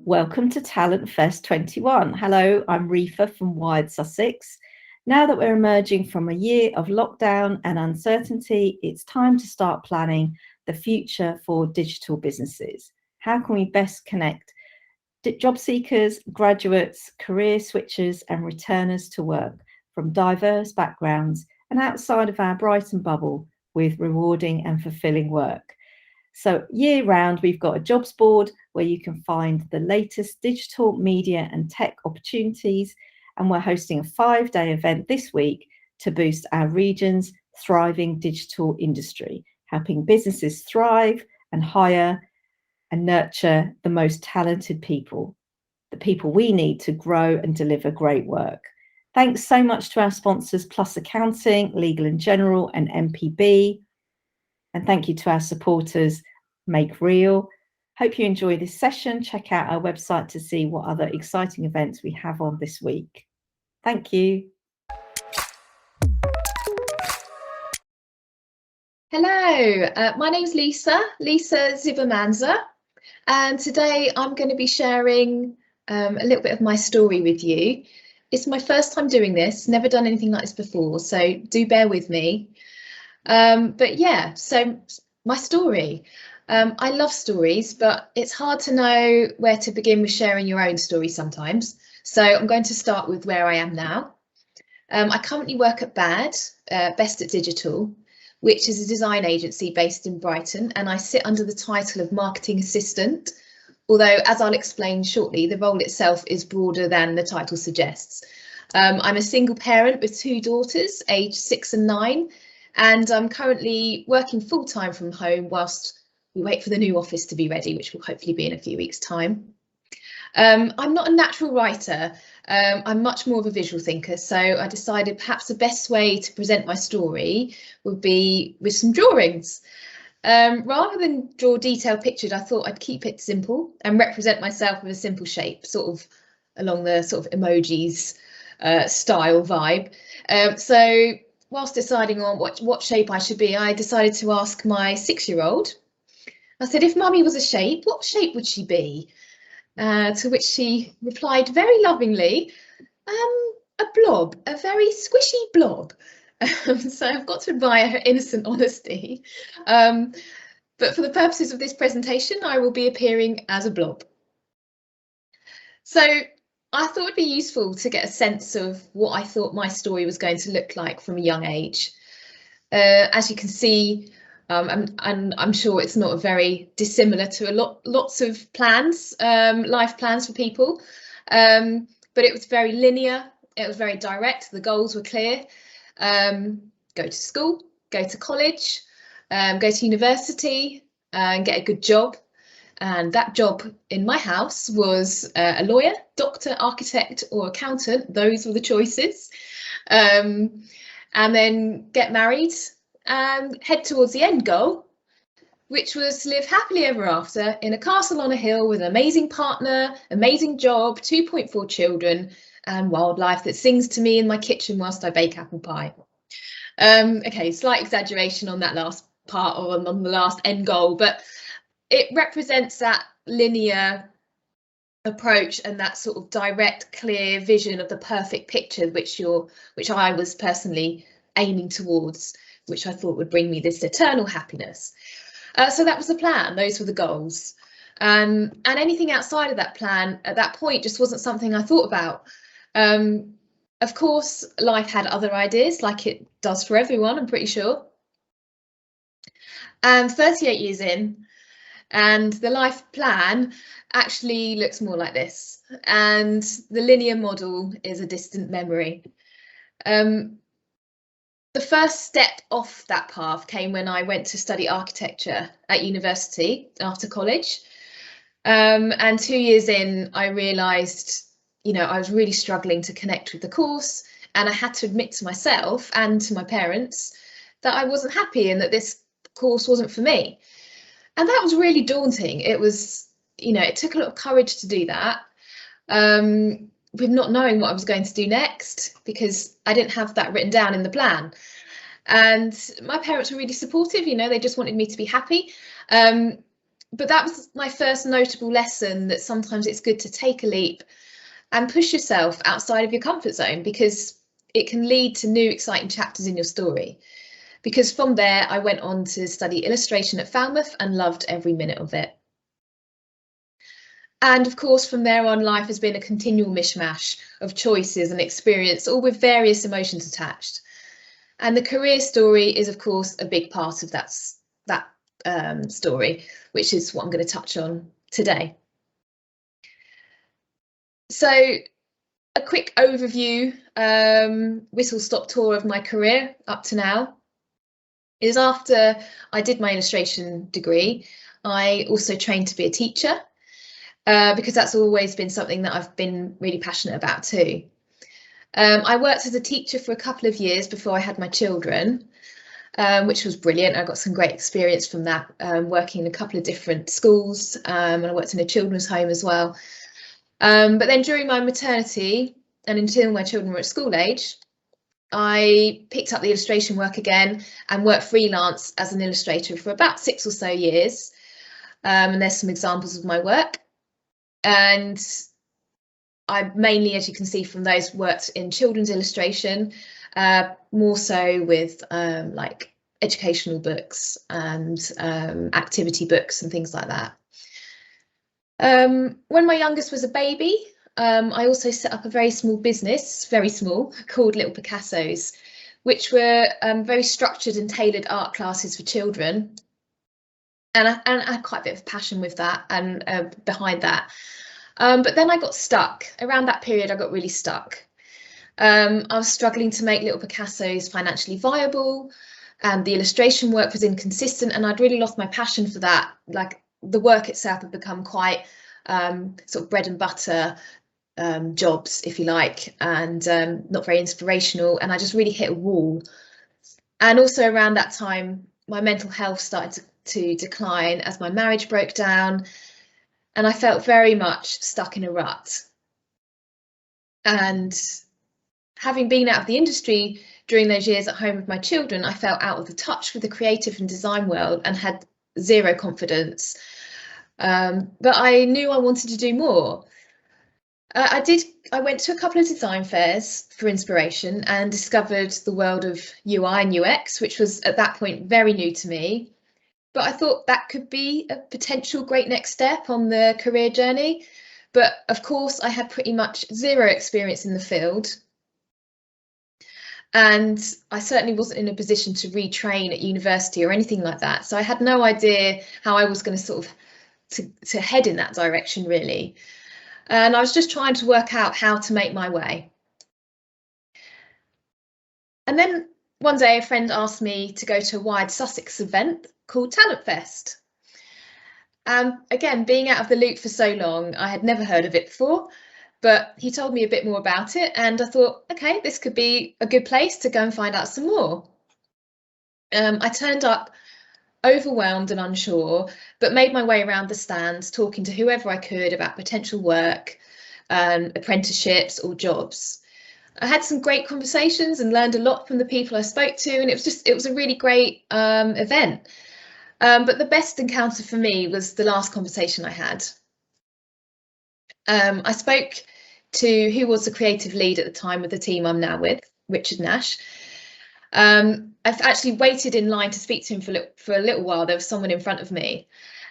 Welcome to Talent Fest 21. Hello, I'm Reefa from WiredSussex. Now that we're emerging from a year of lockdown and uncertainty, it's time to start planning the future for digital businesses. How can we best connect job seekers, graduates, career switchers and returners to work from diverse backgrounds and outside of our Brighton bubble with rewarding and fulfilling work? So year round, we've got a jobs board where you can find the latest digital media and tech opportunities. And we're hosting a 5-day event this week to boost our region's thriving digital industry, helping businesses thrive and hire and nurture the most talented people, the people we need to grow and deliver great work. Thanks so much to our sponsors, Plus Accounting, Legal and General and MPB. And thank you to our supporters, Make Real. Hope you enjoy this session. Check out our website to see what other exciting events we have on this week. Thank you. Hello, my name's Lisa Zibamanzar, and today I'm going to be sharing a little bit of my story with you. It's my first time doing this, never done anything like this before, so do bear with me. But yeah, so my story. I love stories, but it's hard to know where to begin with sharing your own story sometimes. So I'm going to start with where I am now. I currently work at B.A.D, Best at Digital, which is a design agency based in Brighton, and I sit under the title of marketing assistant, although as I'll explain shortly, the role itself is broader than the title suggests. I'm a single parent with 2 daughters, aged 6 and 9, and I'm currently working full-time from home whilst we wait for the new office to be ready, which will hopefully be in a few weeks' time. I'm not a natural writer. I'm much more of a visual thinker, so I decided perhaps the best way to present my story would be with some drawings. Rather than draw detailed pictures, I thought I'd keep it simple and represent myself with a simple shape, sort of along the sort of emojis style vibe. So whilst deciding on what shape I should be, I decided to ask my 6-year-old. I said, if mummy was a shape, what shape would she be? To which she replied very lovingly, a blob, a very squishy blob. So I've got to admire her innocent honesty. But for the purposes of this presentation, I will be appearing as a blob. So I thought it'd be useful to get a sense of what I thought my story was going to look like from a young age. As you can see, and I'm sure it's not very dissimilar to lots of plans, life plans for people, but it was very linear, it was very direct, the goals were clear. Go to school, go to college, go to university and get a good job. And that job in my house was a lawyer, doctor, architect or accountant. Those were the choices. And then get married and head towards the end goal, which was to live happily ever after in a castle on a hill with an amazing partner, amazing job, 2.4 children and wildlife that sings to me in my kitchen whilst I bake apple pie. Okay, slight exaggeration on that last part or on the last end goal, but it represents that linear approach and that sort of direct, clear vision of the perfect picture which I was personally aiming towards, which I thought would bring me this eternal happiness. So that was the plan, those were the goals. And anything outside of that plan at that point just wasn't something I thought about. Of course, life had other ideas, like it does for everyone, I'm pretty sure. And 38 years in, and the life plan actually looks more like this. And the linear model is a distant memory. The first step off that path came when I went to study architecture at university after college. And 2 years in, I realised, I was really struggling to connect with the course, and I had to admit to myself and to my parents that I wasn't happy and that this course wasn't for me. And that was really daunting. It was, it took a lot of courage to do that, with not knowing what I was going to do next, because I didn't have that written down in the plan. And my parents were really supportive, they just wanted me to be happy. But that was my first notable lesson, that sometimes it's good to take a leap and push yourself outside of your comfort zone, because it can lead to new exciting chapters in your story. Because from there, I went on to study illustration at Falmouth and loved every minute of it. And of course, from there on, life has been a continual mishmash of choices and experience, all with various emotions attached. And the career story is, of course, a big part of that story, which is what I'm going to touch on today. So a quick overview, whistle-stop tour of my career up to now is, after I did my illustration degree, I also trained to be a teacher, because that's always been something that I've been really passionate about too. I worked as a teacher for a couple of years before I had my children, which was brilliant. I got some great experience from that, working in a couple of different schools, and I worked in a children's home as well. But then during my maternity and until my children were at school age, I picked up the illustration work again and worked freelance as an illustrator for about 6 or so years. And there's some examples of my work. And I mainly, as you can see from those, worked in children's illustration, more so with like educational books and activity books and things like that. When my youngest was a baby, I also set up a very small business, very small, called Little Picassos, which were very structured and tailored art classes for children. And I had quite a bit of passion with that and behind that. But then I got stuck. Around that period, I got really stuck. I was struggling to make Little Picassos financially viable, and the illustration work was inconsistent, and I'd really lost my passion for that. Like, the work itself had become quite sort of bread and butter jobs, if you like, and not very inspirational, and I just really hit a wall. And also around that time, my mental health started to decline as my marriage broke down, and I felt very much stuck in a rut. And having been out of the industry during those years at home with my children, I felt out of the touch with the creative and design world and had zero confidence. But I knew I wanted to do more. I went to a couple of design fairs for inspiration and discovered the world of UI and UX, which was at that point very new to me. But I thought that could be a potential great next step on the career journey. But of course, I had pretty much zero experience in the field. And I certainly wasn't in a position to retrain at university or anything like that. So I had no idea how I was going to sort of to head in that direction, really. And I was just trying to work out how to make my way. And then one day a friend asked me to go to a WiredSussex event called Talent Fest. Again, being out of the loop for so long, I had never heard of it before, but he told me a bit more about it, and I thought, okay, this could be a good place to go and find out some more. I turned up overwhelmed and unsure, but made my way around the stands, talking to whoever I could about potential work, apprenticeships or jobs. I had some great conversations and learned a lot from the people I spoke to, and it was a really great event. But the best encounter for me was the last conversation I had. I spoke to who was the creative lead at the time of the team I'm now with, Richard Nash. I've actually waited in line to speak to him for a little while. There was someone in front of me,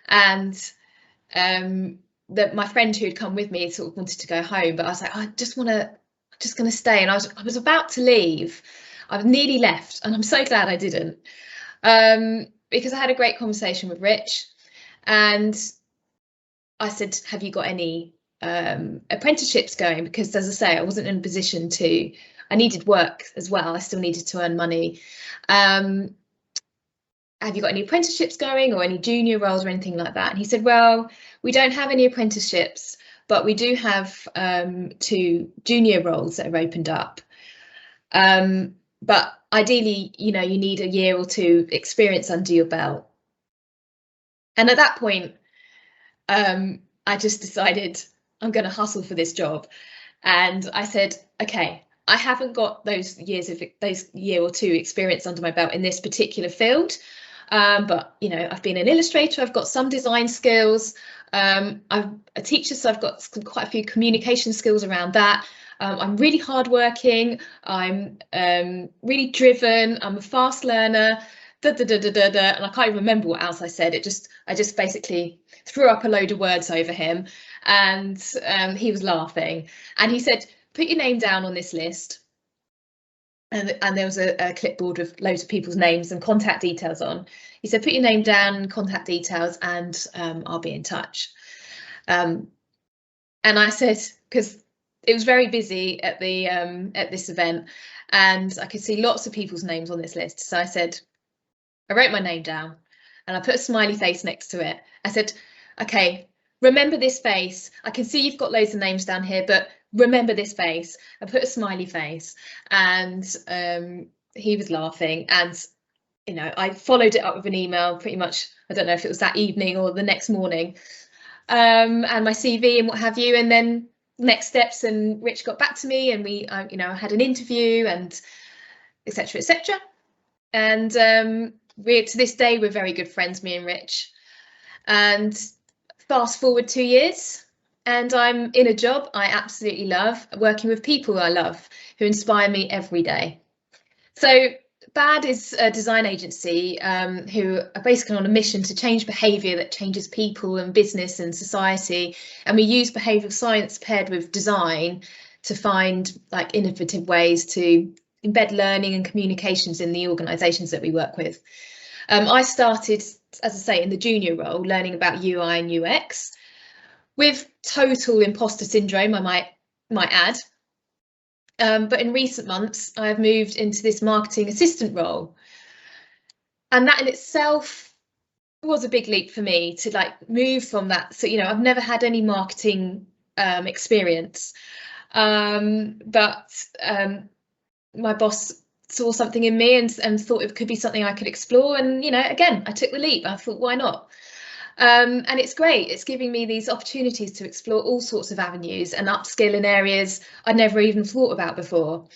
and my friend who had come with me sort of wanted to go home, but I was like, I'm just going to stay. And I was about to leave. I've nearly left, and I'm so glad I didn't, because I had a great conversation with Rich, and I said, have you got any apprenticeships going? Because, as I say, I wasn't in a position to. I needed work as well. I still needed to earn money. Have you got any apprenticeships going or any junior roles or anything like that? And he said, well, we don't have any apprenticeships, but we do have 2 junior roles that have opened up. But ideally, you need a year or 2 experience under your belt. And at that point, I just decided I'm going to hustle for this job. And I said, okay, I haven't got those year or 2 experience under my belt in this particular field, But you know, I've been an illustrator, I've got some design skills, I'm a teacher, so I've got quite a few communication skills around that. I'm really hardworking, I'm really driven, I'm a fast learner, and I can't even remember what else I said. I just basically threw up a load of words over him, and he was laughing, and he said, put your name down on this list. And there was a clipboard with loads of people's names and contact details on. He said, put your name down, contact details, and I'll be in touch. And I said, because it was very busy at the at this event, and I could see lots of people's names on this list. So I said, I wrote my name down, and I put a smiley face next to it. I said, okay, remember this face. I can see you've got loads of names down here, but remember this face. I put a smiley face, and he was laughing, and you know, I followed it up with an email pretty much, I don't know if it was that evening or the next morning, and my CV and what have you, and then next steps, and Rich got back to me, and we you know, had an interview, and etc etc, and we're, to this day, we're very good friends, me and Rich. And fast forward 2 years, and I'm in a job I absolutely love, working with people I love, who inspire me every day. So B.A.D is a design agency who are basically on a mission to change behaviour that changes people and business and society. And we use behavioural science paired with design to find like innovative ways to embed learning and communications in the organisations that we work with. I started, as I say, in the junior role, learning about UI and UX, with total imposter syndrome, I might add. But in recent months, I have moved into this marketing assistant role, and that in itself was a big leap for me to like move from that. So, you know, I've never had any marketing experience, but my boss saw something in me and thought it could be something I could explore. And, you know, again, I took the leap. I thought, why not? And it's great. It's giving me these opportunities to explore all sorts of avenues and upskill in areas I'd never even thought about before.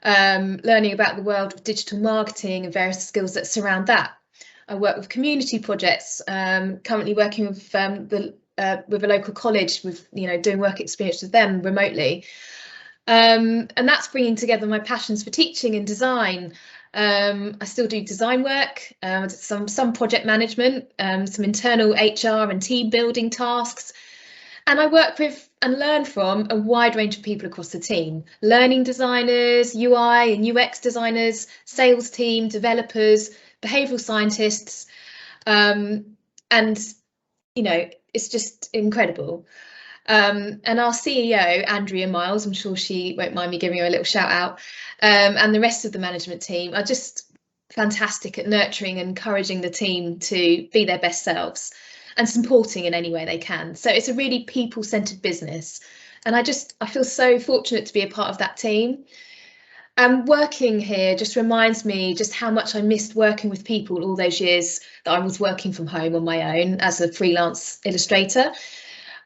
Learning about the world of digital marketing and various skills that surround that. I work with community projects, currently working with with a local college, with, you know, doing work experience with them remotely. And that's bringing together my passions for teaching and design. I still do design work, some project management, some internal HR and team building tasks. And I work with and learn from a wide range of people across the team: learning designers, UI and UX designers, sales team, developers, behavioural scientists. And, you know, it's just incredible. And our CEO, Andrea Miles, I'm sure she won't mind me giving her a little shout out, and the rest of the management team are just fantastic at nurturing and encouraging the team to be their best selves and supporting in any way they can. So it's a really people-centered business, and I feel so fortunate to be a part of that team. And working here just reminds me just how much I missed working with people all those years that I was working from home on my own as a freelance illustrator.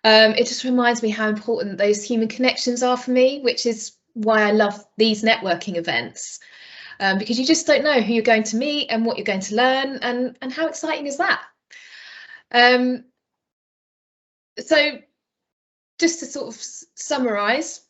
It just reminds me how important those human connections are for me, which is why I love these networking events, because you just don't know who you're going to meet and what you're going to learn, and how exciting is that? So just to sort of summarise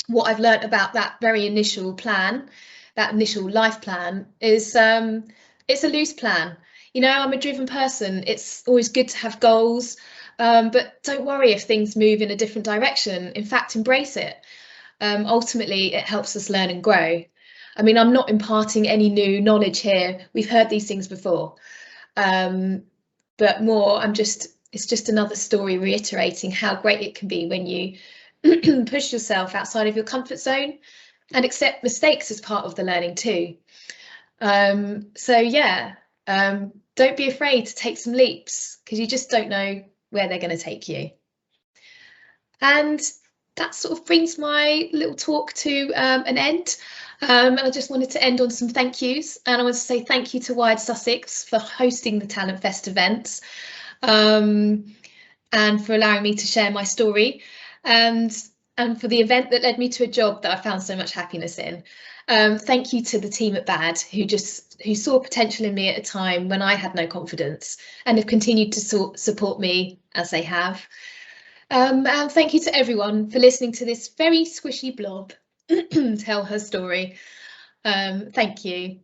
what I've learnt about that very initial plan, that initial life plan, is it's a loose plan. You know, I'm a driven person. It's always good to have goals. But don't worry if things move in a different direction. In fact, embrace it. Ultimately, it helps us learn and grow. I mean, I'm not imparting any new knowledge here. We've heard these things before. But more, it's just another story reiterating how great it can be when you push yourself outside of your comfort zone and accept mistakes as part of the learning too. So yeah, don't be afraid to take some leaps, because you just don't know where they're going to take you. And that sort of brings my little talk to an end. And I just wanted to end on some thank yous. And I want to say thank you to WiredSussex for hosting the Talent Fest events, and for allowing me to share my story. And and for the event that led me to a job that I found so much happiness in. Thank you to the team at B.A.D who saw potential in me at a time when I had no confidence and have continued to support me as they have. And thank you to everyone for listening to this very squishy blob tell her story. Thank you.